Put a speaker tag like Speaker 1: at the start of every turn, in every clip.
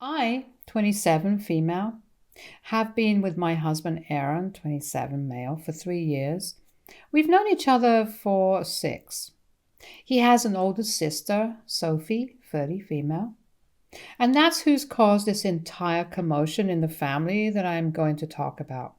Speaker 1: I, 27, female, have been with my husband Aaron, 27, male, for 3 years. We've known each other for 6. He has an older sister, Sophie, 30, female. And that's who's caused this entire commotion in the family that I'm going to talk about.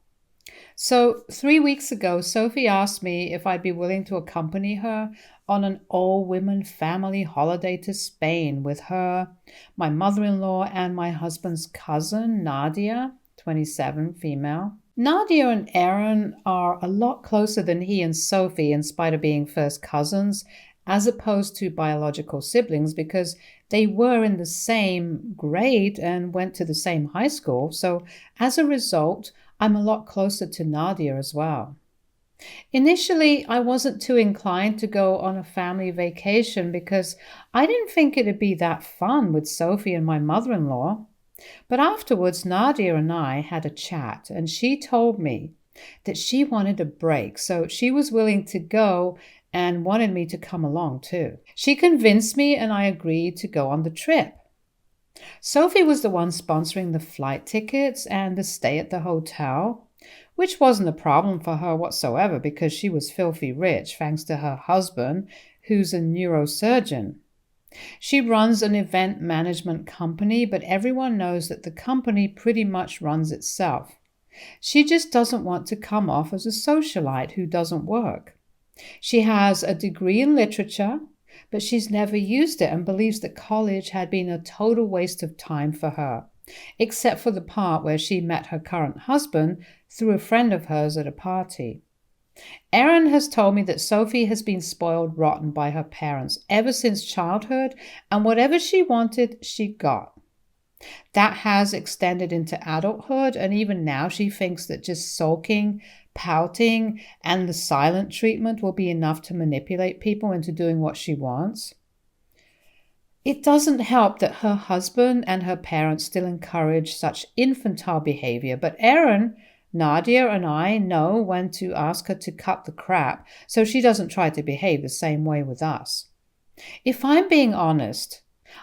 Speaker 1: So, 3 weeks ago, Sophie asked me if I'd be willing to accompany her on an all-women family holiday to Spain with her, my mother-in-law, and my husband's cousin, Nadia, 27, female. Nadia and Aaron are a lot closer than he and Sophie in spite of being first cousins, as opposed to biological siblings, because they were in the same grade and went to the same high school. So as a result, I'm a lot closer to Nadia as well. Initially, I wasn't too inclined to go on a family vacation because I didn't think it'd be that fun with Sophie and my mother-in-law. But afterwards, Nadia and I had a chat, and she told me that she wanted a break, so she was willing to go and wanted me to come along too. She convinced me, and I agreed to go on the trip. Sophie was the one sponsoring the flight tickets and the stay at the hotel, which wasn't a problem for her whatsoever because she was filthy rich thanks to her husband, who's a neurosurgeon. She runs an event management company, but everyone knows that the company pretty much runs itself. She just doesn't want to come off as a socialite who doesn't work. She has a degree in literature, but she's never used it and believes that college had been a total waste of time for her, except for the part where she met her current husband through a friend of hers at a party. Aaron has told me that Sophie has been spoiled rotten by her parents ever since childhood, and whatever she wanted, she got. That has extended into adulthood, and even now she thinks that just sulking, pouting, and the silent treatment will be enough to manipulate people into doing what she wants. It doesn't help that her husband and her parents still encourage such infantile behavior, but Aaron, Nadia, and I know when to ask her to cut the crap so she doesn't try to behave the same way with us. If I'm being honest,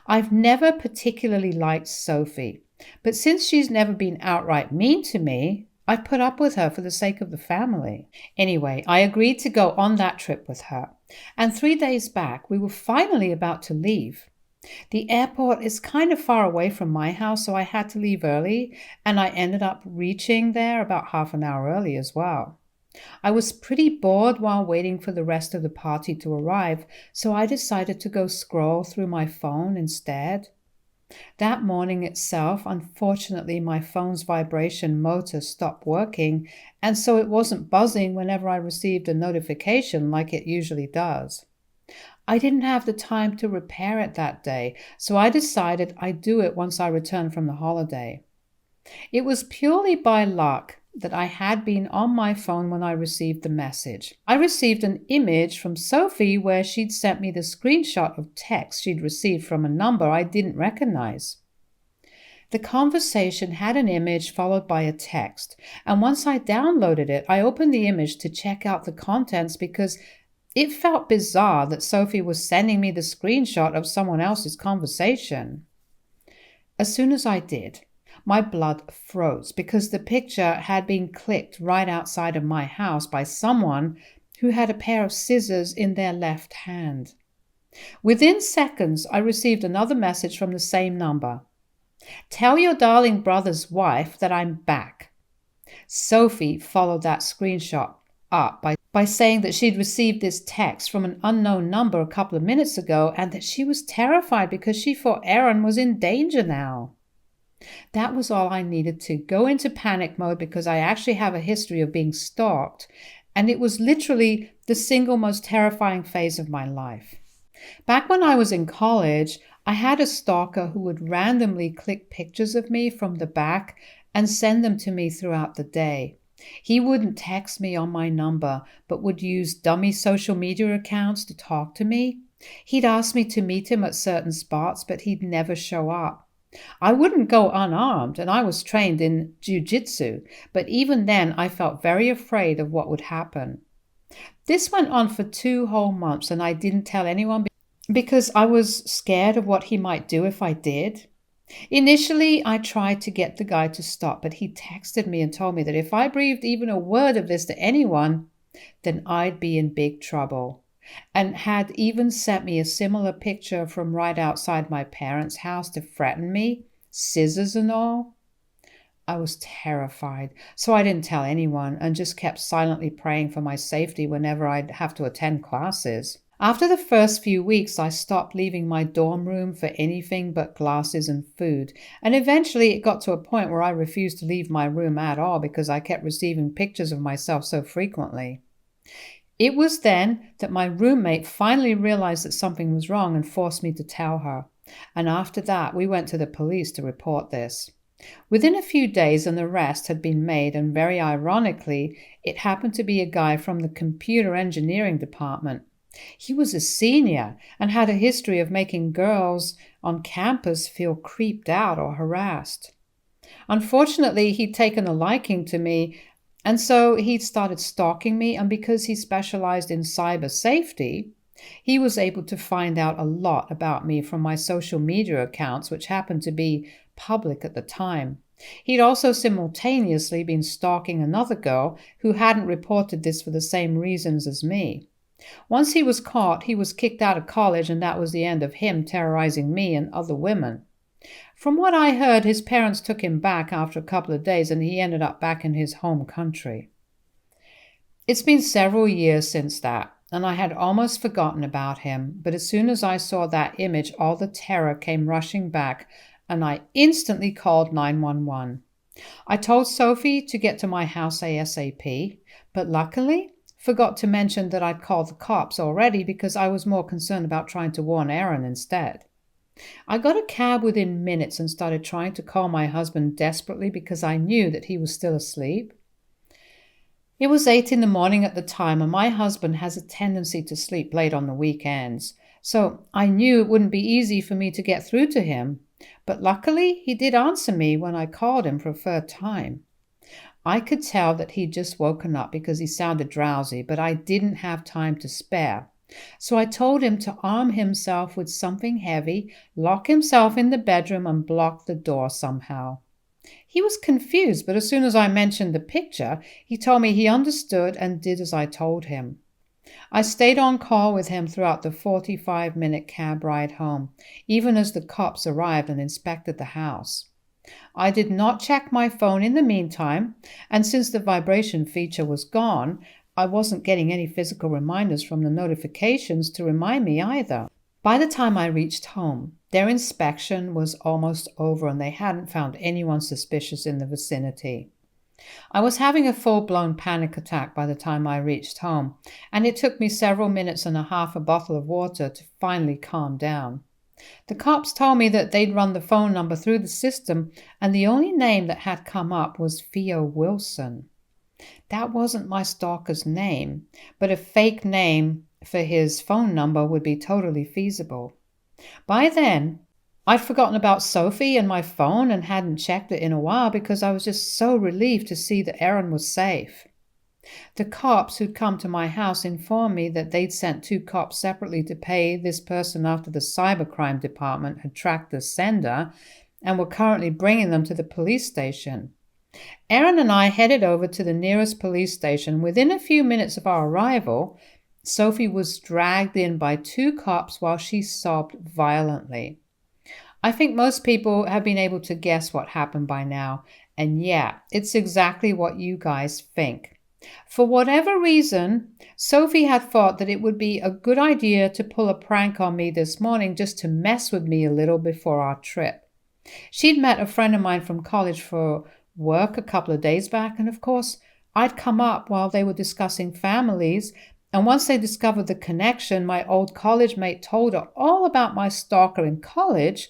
Speaker 1: I've never particularly liked Sophie, but since she's never been outright mean to me, I've put up with her for the sake of the family. Anyway, I agreed to go on that trip with her, and 3 days back, we were finally about to leave. The airport is kind of far away from my house, so I had to leave early, and I ended up reaching there about half an hour early as well. I was pretty bored while waiting for the rest of the party to arrive, so I decided to go scroll through my phone instead. That morning itself, unfortunately, my phone's vibration motor stopped working, and so it wasn't buzzing whenever I received a notification like it usually does. I didn't have the time to repair it that day, so I decided I'd do it once I returned from the holiday. It was purely by luck that I had been on my phone when I received the message. I received an image from Sophie where she'd sent me the screenshot of text she'd received from a number I didn't recognize. The conversation had an image followed by a text, and once I downloaded it, I opened the image to check out the contents because it felt bizarre that Sophie was sending me the screenshot of someone else's conversation. As soon as I did, my blood froze because the picture had been clicked right outside of my house by someone who had a pair of scissors in their left hand. Within seconds, I received another message from the same number. "Tell your darling brother's wife that I'm back." Sophie followed that screenshot up by saying that she'd received this text from an unknown number a couple of minutes ago and that she was terrified because she thought Aaron was in danger now. That was all I needed to go into panic mode because I actually have a history of being stalked, and it was literally the single most terrifying phase of my life. Back when I was in college, I had a stalker who would randomly click pictures of me from the back and send them to me throughout the day. He wouldn't text me on my number, but would use dummy social media accounts to talk to me. He'd ask me to meet him at certain spots, but he'd never show up. I wouldn't go unarmed, and I was trained in jiu-jitsu, but even then I felt very afraid of what would happen. This went on for 2 whole months, and I didn't tell anyone because I was scared of what he might do if I did. Initially, I tried to get the guy to stop, but he texted me and told me that if I breathed even a word of this to anyone, then I'd be in big trouble, and had even sent me a similar picture from right outside my parents' house to threaten me, scissors and all. I was terrified, so I didn't tell anyone and just kept silently praying for my safety whenever I'd have to attend classes. After the first few weeks, I stopped leaving my dorm room for anything but glasses and food, and eventually it got to a point where I refused to leave my room at all because I kept receiving pictures of myself so frequently. It was then that my roommate finally realized that something was wrong and forced me to tell her, and after that we went to the police to report this. Within a few days, an arrest had been made, and very ironically, it happened to be a guy from the computer engineering department. He was a senior and had a history of making girls on campus feel creeped out or harassed. Unfortunately, he'd taken a liking to me, and so he'd started stalking me, and because he specialized in cyber safety, he was able to find out a lot about me from my social media accounts, which happened to be public at the time. He'd also simultaneously been stalking another girl who hadn't reported this for the same reasons as me. Once he was caught, he was kicked out of college, and that was the end of him terrorizing me and other women. From what I heard, his parents took him back after a couple of days, and he ended up back in his home country. It's been several years since that, and I had almost forgotten about him, but as soon as I saw that image, all the terror came rushing back, and I instantly called 911. I told Sophie to get to my house ASAP, but luckily forgot to mention that I'd called the cops already because I was more concerned about trying to warn Aaron instead. I got a cab within minutes and started trying to call my husband desperately because I knew that he was still asleep. It was 8 in the morning at the time, and my husband has a tendency to sleep late on the weekends, so I knew it wouldn't be easy for me to get through to him. But luckily, he did answer me when I called him for a third time. I could tell that he'd just woken up because he sounded drowsy, but I didn't have time to spare. So I told him to arm himself with something heavy, lock himself in the bedroom, and block the door somehow. He was confused, but as soon as I mentioned the picture, he told me he understood and did as I told him. I stayed on call with him throughout the 45-minute cab ride home, even as the cops arrived and inspected the house. I did not check my phone in the meantime, and since the vibration feature was gone, I wasn't getting any physical reminders from the notifications to remind me either. By the time I reached home, their inspection was almost over and they hadn't found anyone suspicious in the vicinity. I was having a full-blown panic attack by the time I reached home, and it took me several minutes and a half a bottle of water to finally calm down. The cops told me that they'd run the phone number through the system, and the only name that had come up was Theo Wilson. That wasn't my stalker's name, but a fake name for his phone number would be totally feasible. By then, I'd forgotten about Sophie and my phone and hadn't checked it in a while because I was just so relieved to see that Aaron was safe. The cops who'd come to my house informed me that they'd sent 2 cops separately to pay this person after the cybercrime department had tracked the sender and were currently bringing them to the police station. Aaron and I headed over to the nearest police station. Within a few minutes of our arrival, Sophie was dragged in by 2 cops while she sobbed violently. I think most people have been able to guess what happened by now, and yeah, it's exactly what you guys think. For whatever reason, Sophie had thought that it would be a good idea to pull a prank on me this morning just to mess with me a little before our trip. She'd met a friend of mine from college for work a couple of days back, and of course, I'd come up while they were discussing families, and once they discovered the connection, my old college mate told her all about my stalker in college,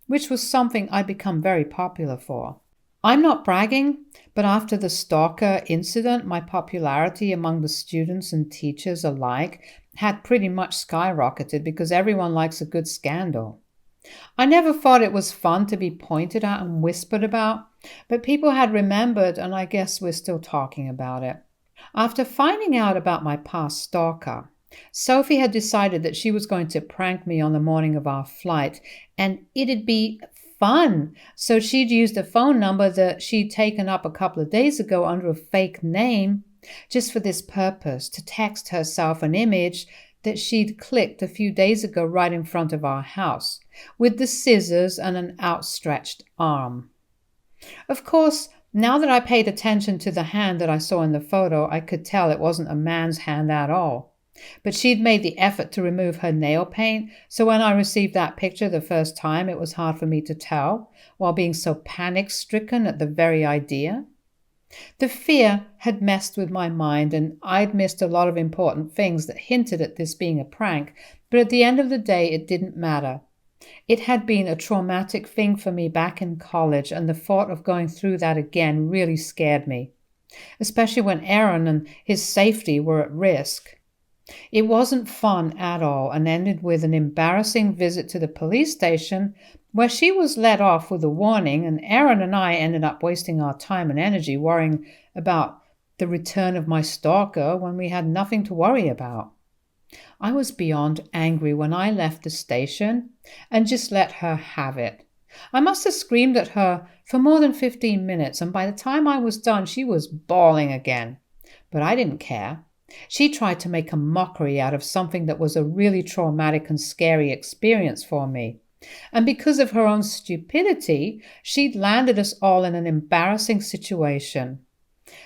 Speaker 1: which was something I'd become very popular for. I'm not bragging, but after the stalker incident, my popularity among the students and teachers alike had pretty much skyrocketed because everyone likes a good scandal. I never thought it was fun to be pointed at and whispered about, but people had remembered, and I guess we're still talking about it. After finding out about my past stalker, Sophie had decided that she was going to prank me on the morning of our flight, and it'd be fun. So she'd used a phone number that she'd taken up a couple of days ago under a fake name just for this purpose, to text herself an image that she'd clicked a few days ago right in front of our house, with the scissors and an outstretched arm. Of course, now that I paid attention to the hand that I saw in the photo, I could tell it wasn't a man's hand at all. But she'd made the effort to remove her nail paint, so when I received that picture the first time, it was hard for me to tell, while being so panic-stricken at the very idea. The fear had messed with my mind, and I'd missed a lot of important things that hinted at this being a prank, but at the end of the day, it didn't matter. It had been a traumatic thing for me back in college, and the thought of going through that again really scared me, especially when Aaron and his safety were at risk. It wasn't fun at all, and ended with an embarrassing visit to the police station where she was let off with a warning, and Aaron and I ended up wasting our time and energy worrying about the return of my stalker when we had nothing to worry about. I was beyond angry when I left the station and just let her have it. I must have screamed at her for more than 15 minutes, and by the time I was done, she was bawling again. But I didn't care. She tried to make a mockery out of something that was a really traumatic and scary experience for me. And because of her own stupidity, she'd landed us all in an embarrassing situation.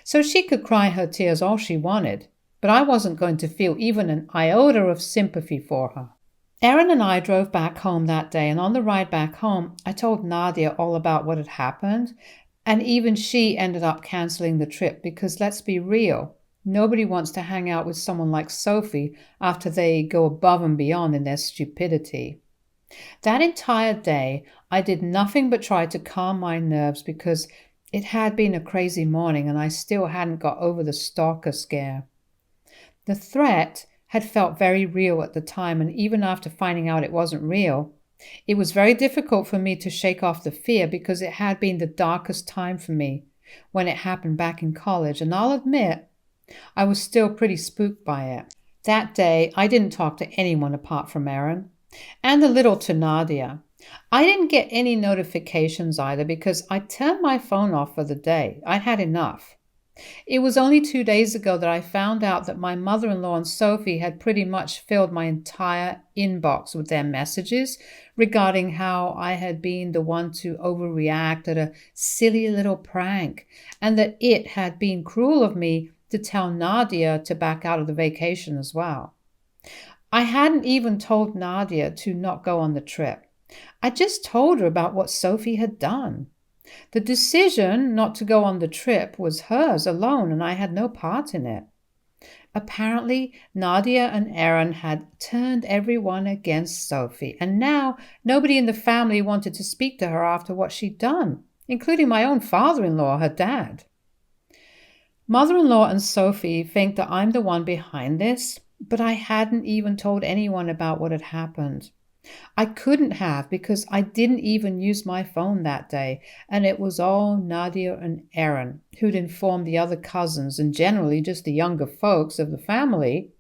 Speaker 1: So she could cry her tears all she wanted, but I wasn't going to feel even an iota of sympathy for her. Aaron and I drove back home that day, and on the ride back home, I told Nadia all about what had happened, and even she ended up canceling the trip because, let's be real, nobody wants to hang out with someone like Sophie after they go above and beyond in their stupidity. That entire day, I did nothing but try to calm my nerves because it had been a crazy morning and I still hadn't got over the stalker scare. The threat had felt very real at the time, and even after finding out it wasn't real, it was very difficult for me to shake off the fear because it had been the darkest time for me when it happened back in college, and I'll admit, I was still pretty spooked by it. That day, I didn't talk to anyone apart from Aaron, and a little to Nadia. I didn't get any notifications either because I turned my phone off for the day. I'd had enough. It was only 2 days ago that I found out that my mother-in-law and Sophie had pretty much filled my entire inbox with their messages regarding how I had been the one to overreact at a silly little prank, and that it had been cruel of me to tell Nadia to back out of the vacation as well. I hadn't even told Nadia to not go on the trip. I just told her about what Sophie had done. The decision not to go on the trip was hers alone, and I had no part in it. Apparently, Nadia and Aaron had turned everyone against Sophie, and now nobody in the family wanted to speak to her after what she'd done, including my own father-in-law, her dad. Mother-in-law and Sophie think that I'm the one behind this, but I hadn't even told anyone about what had happened. I couldn't have because I didn't even use my phone that day, and it was all Nadia and Aaron who'd informed the other cousins and generally just the younger folks of the family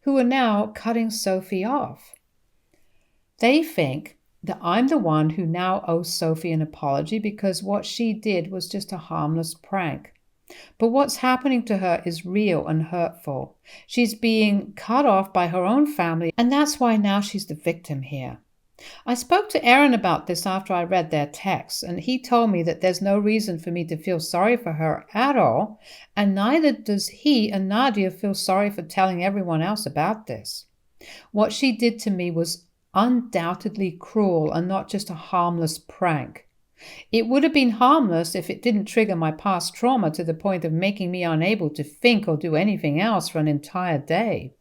Speaker 1: who are now cutting Sophie off. They think that I'm the one who now owes Sophie an apology because what she did was just a harmless prank. But what's happening to her is real and hurtful. She's being cut off by her own family, and that's why now she's the victim here. I spoke to Aaron about this after I read their texts, and he told me that there's no reason for me to feel sorry for her at all, and neither does he and Nadia feel sorry for telling everyone else about this. What she did to me was undoubtedly cruel and not just a harmless prank. It would have been harmless if it didn't trigger my past trauma to the point of making me unable to think or do anything else for an entire day.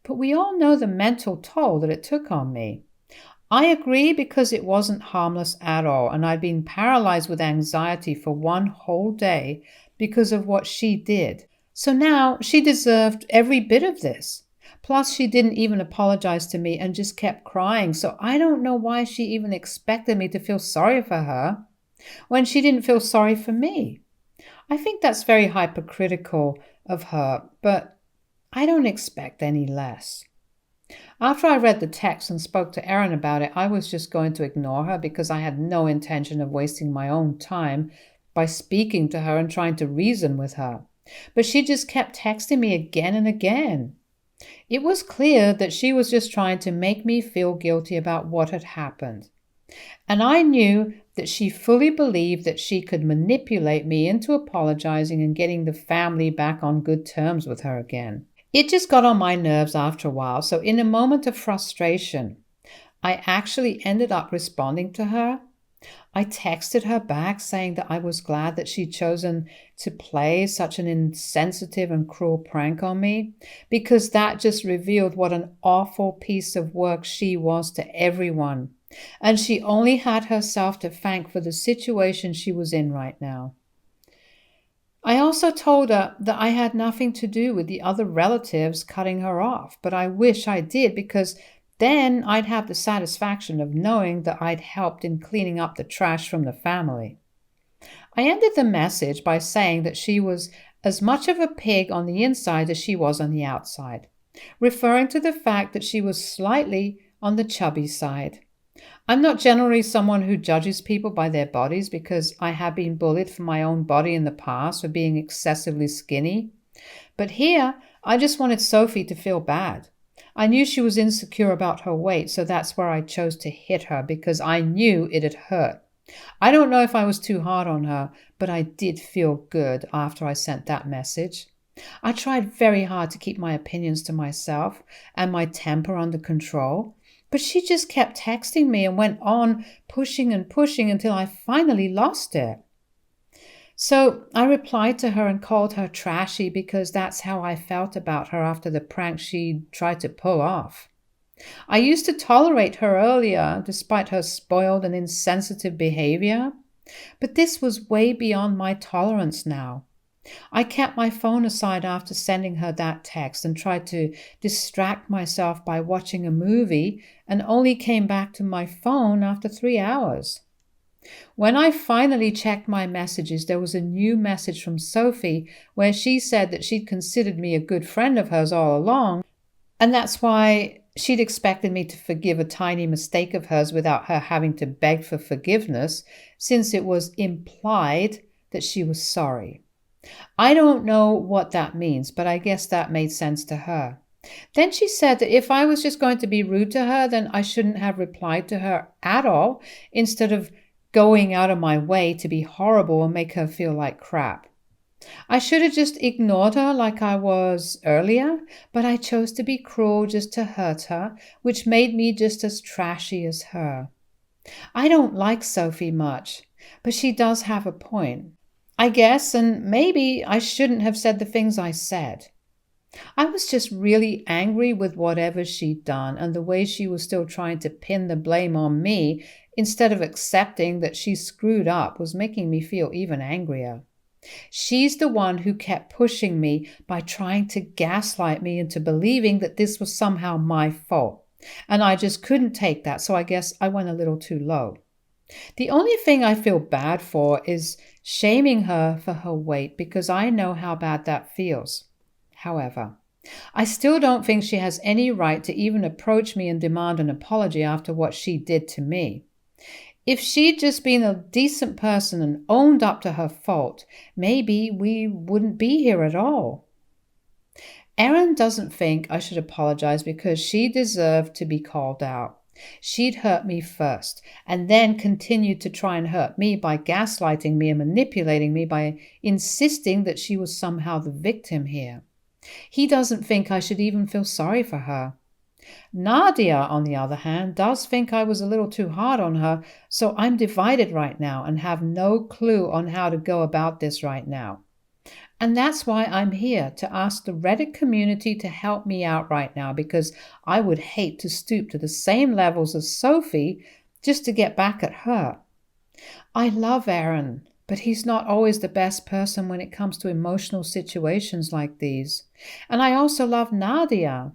Speaker 1: But we all know the mental toll that it took on me. I agree because it wasn't harmless at all, and I'd been paralyzed with anxiety for one whole day because of what she did. So now she deserved every bit of this. Plus, she didn't even apologize to me and just kept crying, so I don't know why she even expected me to feel sorry for her when she didn't feel sorry for me. I think that's very hypocritical of her, but I don't expect any less. After I read the text and spoke to Erin about it, I was just going to ignore her because I had no intention of wasting my own time by speaking to her and trying to reason with her. But she just kept texting me again and again. It was clear that she was just trying to make me feel guilty about what had happened. And I knew that she fully believed that she could manipulate me into apologizing and getting the family back on good terms with her again. It just got on my nerves after a while, so in a moment of frustration, I actually ended up responding to her. I texted her back saying that I was glad that she'd chosen to play such an insensitive and cruel prank on me, because that just revealed what an awful piece of work she was to everyone. And she only had herself to thank for the situation she was in right now. I also told her that I had nothing to do with the other relatives cutting her off, but I wish I did, because then I'd have the satisfaction of knowing that I'd helped in cleaning up the trash from the family. I ended the message by saying that she was as much of a pig on the inside as she was on the outside, referring to the fact that she was slightly on the chubby side. I'm not generally someone who judges people by their bodies, because I have been bullied for my own body in the past for being excessively skinny. But here, I just wanted Sophie to feel bad. I knew she was insecure about her weight, so that's where I chose to hit her, because I knew it'd hurt. I don't know if I was too hard on her, but I did feel good after I sent that message. I tried very hard to keep my opinions to myself and my temper under control, but she just kept texting me and went on pushing and pushing until I finally lost it. So I replied to her and called her trashy, because that's how I felt about her after the prank she tried to pull off. I used to tolerate her earlier, despite her spoiled and insensitive behavior, but this was way beyond my tolerance now. I kept my phone aside after sending her that text and tried to distract myself by watching a movie, and only came back to my phone after 3 hours. When I finally checked my messages, there was a new message from Sophie where she said that she'd considered me a good friend of hers all along, and that's why she'd expected me to forgive a tiny mistake of hers without her having to beg for forgiveness, since it was implied that she was sorry. I don't know what that means, but I guess that made sense to her. Then she said that if I was just going to be rude to her, then I shouldn't have replied to her at all, instead of going out of my way to be horrible and make her feel like crap. I should have just ignored her like I was earlier, but I chose to be cruel just to hurt her, which made me just as trashy as her. I don't like Sophie much, but she does have a point, I guess, and maybe I shouldn't have said the things I said. I was just really angry with whatever she'd done, and the way she was still trying to pin the blame on me instead of accepting that she screwed up was making me feel even angrier. She's the one who kept pushing me by trying to gaslight me into believing that this was somehow my fault, and I just couldn't take that, so I guess I went a little too low. The only thing I feel bad for is shaming her for her weight, because I know how bad that feels. However, I still don't think she has any right to even approach me and demand an apology after what she did to me. If she'd just been a decent person and owned up to her fault, maybe we wouldn't be here at all. Erin doesn't think I should apologize because she deserved to be called out. She'd hurt me first, and then continued to try and hurt me by gaslighting me and manipulating me by insisting that she was somehow the victim here. He doesn't think I should even feel sorry for her. Nadia, on the other hand, does think I was a little too hard on her, so I'm divided right now and have no clue on how to go about this right now. And that's why I'm here, to ask the Reddit community to help me out right now, because I would hate to stoop to the same levels as Sophie just to get back at her. I love Aaron, but he's not always the best person when it comes to emotional situations like these. And I also love Nadia,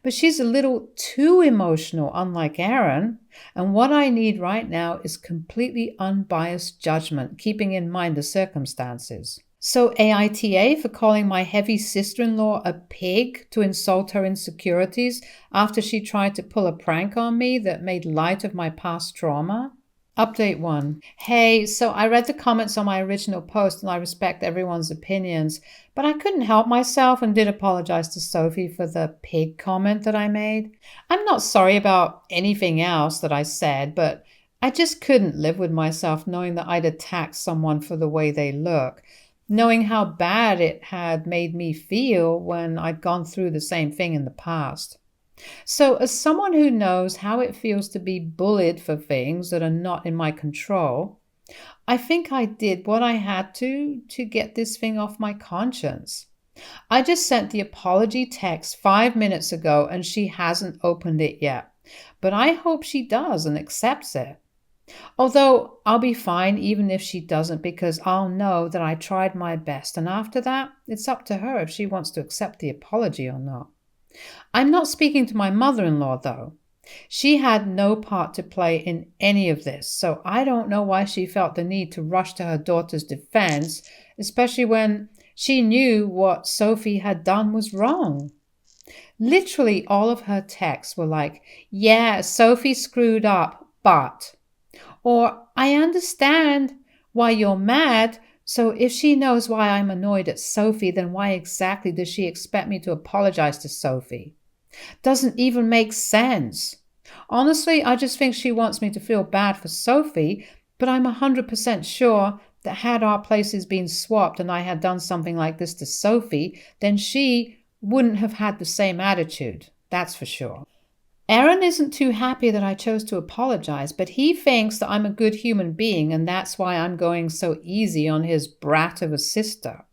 Speaker 1: but she's a little too emotional, unlike Aaron. And what I need right now is completely unbiased judgment, keeping in mind the circumstances. So AITA for calling my heavy sister-in-law a pig to insult her insecurities after she tried to pull a prank on me that made light of my past trauma? Update 1. Hey, so I read the comments on my original post and I respect everyone's opinions, but I couldn't help myself and did apologize to Sophie for the pig comment that I made. I'm not sorry about anything else that I said, but I just couldn't live with myself knowing that I'd attacked someone for the way they look, knowing how bad it had made me feel when I'd gone through the same thing in the past. So, as someone who knows how it feels to be bullied for things that are not in my control, I think I did what I had to get this thing off my conscience. I just sent the apology text 5 minutes ago and she hasn't opened it yet, but I hope she does and accepts it. Although I'll be fine even if she doesn't, because I'll know that I tried my best, and after that, it's up to her if she wants to accept the apology or not. I'm not speaking to my mother-in-law, though. She had no part to play in any of this, so I don't know why she felt the need to rush to her daughter's defense, especially when she knew what Sophie had done was wrong. Literally all of her texts were like, yeah, Sophie screwed up, but... Or, I understand why you're mad, so if she knows why I'm annoyed at Sophie, then why exactly does she expect me to apologize to Sophie? Doesn't even make sense. Honestly, I just think she wants me to feel bad for Sophie, but I'm 100% sure that had our places been swapped and I had done something like this to Sophie, then she wouldn't have had the same attitude. That's for sure. Aaron isn't too happy that I chose to apologize, but he thinks that I'm a good human being and that's why I'm going so easy on his brat of a sister.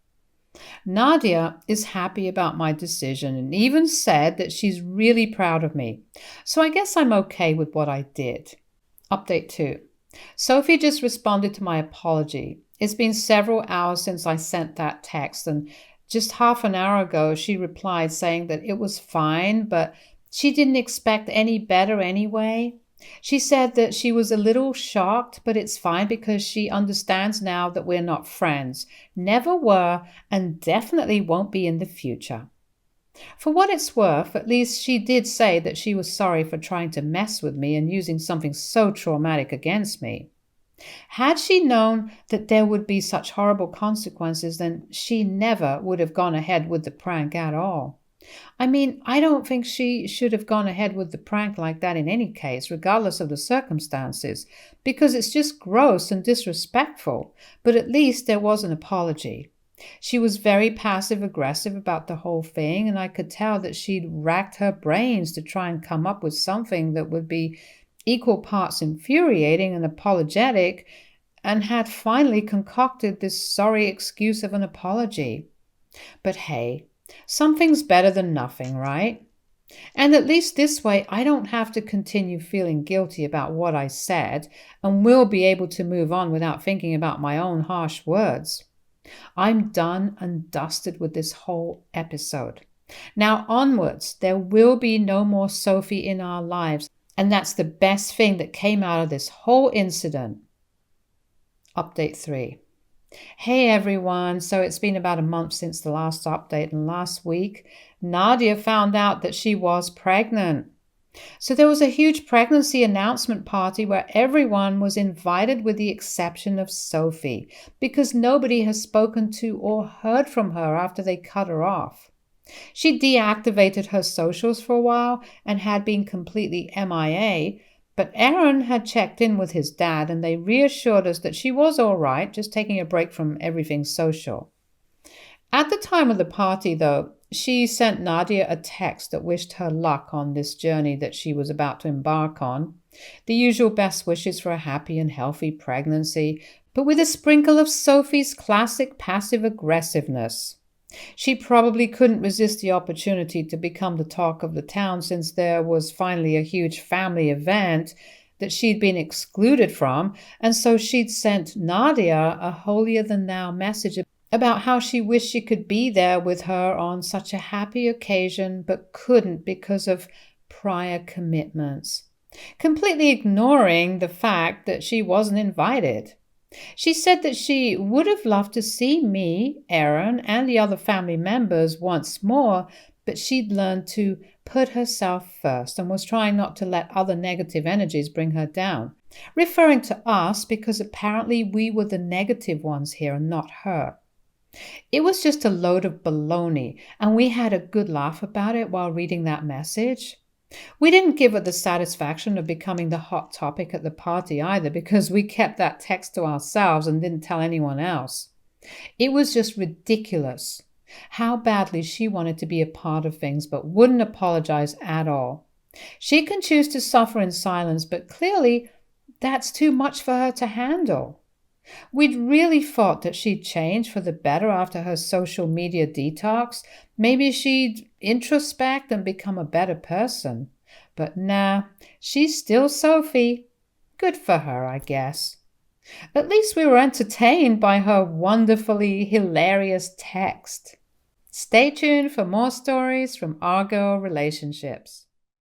Speaker 1: Nadia is happy about my decision and even said that she's really proud of me. So I guess I'm okay with what I did. Update 2. Sophie just responded to my apology. It's been several hours since I sent that text, and just half an hour ago she replied saying that it was fine, but she didn't expect any better anyway. She said that she was a little shocked, but it's fine because she understands now that we're not friends, never were, and definitely won't be in the future. For what it's worth, at least she did say that she was sorry for trying to mess with me and using something so traumatic against me. Had she known that there would be such horrible consequences, then she never would have gone ahead with the prank at all. I mean, I don't think she should have gone ahead with the prank like that in any case, regardless of the circumstances, because it's just gross and disrespectful, but at least there was an apology. She was very passive-aggressive about the whole thing, and I could tell that she'd racked her brains to try and come up with something that would be equal parts infuriating and apologetic, and had finally concocted this sorry excuse of an apology. But hey, something's better than nothing, right? And at least this way, I don't have to continue feeling guilty about what I said and will be able to move on without thinking about my own harsh words. I'm done and dusted with this whole episode. Now onwards, there will be no more Sophie in our lives, and that's the best thing that came out of this whole incident. Update 3. Hey everyone, so it's been about a month since the last update, and last week Nadia found out that she was pregnant. So there was a huge pregnancy announcement party where everyone was invited with the exception of Sophie, because nobody has spoken to or heard from her after they cut her off. She deactivated her socials for a while and had been completely MIA, but Aaron had checked in with his dad and they reassured us that she was all right, just taking a break from everything social. At the time of the party, though, she sent Nadia a text that wished her luck on this journey that she was about to embark on. The usual best wishes for a happy and healthy pregnancy, but with a sprinkle of Sophie's classic passive aggressiveness. She probably couldn't resist the opportunity to become the talk of the town since there was finally a huge family event that she'd been excluded from, and so she'd sent Nadia a holier-than-thou message about how she wished she could be there with her on such a happy occasion but couldn't because of prior commitments, completely ignoring the fact that she wasn't invited. She said that she would have loved to see me, Aaron, and the other family members once more, but she'd learned to put herself first and was trying not to let other negative energies bring her down, referring to us because apparently we were the negative ones here and not her. It was just a load of baloney, and we had a good laugh about it while reading that message. We didn't give it the satisfaction of becoming the hot topic at the party either, because we kept that text to ourselves and didn't tell anyone else. It was just ridiculous how badly she wanted to be a part of things but wouldn't apologize at all. She can choose to suffer in silence, but clearly that's too much for her to handle. We'd really thought that she'd change for the better after her social media detox. Maybe she'd introspect and become a better person. But nah, she's still Sophie. Good for her, I guess. At least we were entertained by her wonderfully hilarious text. Stay tuned for more stories from our girl relationships.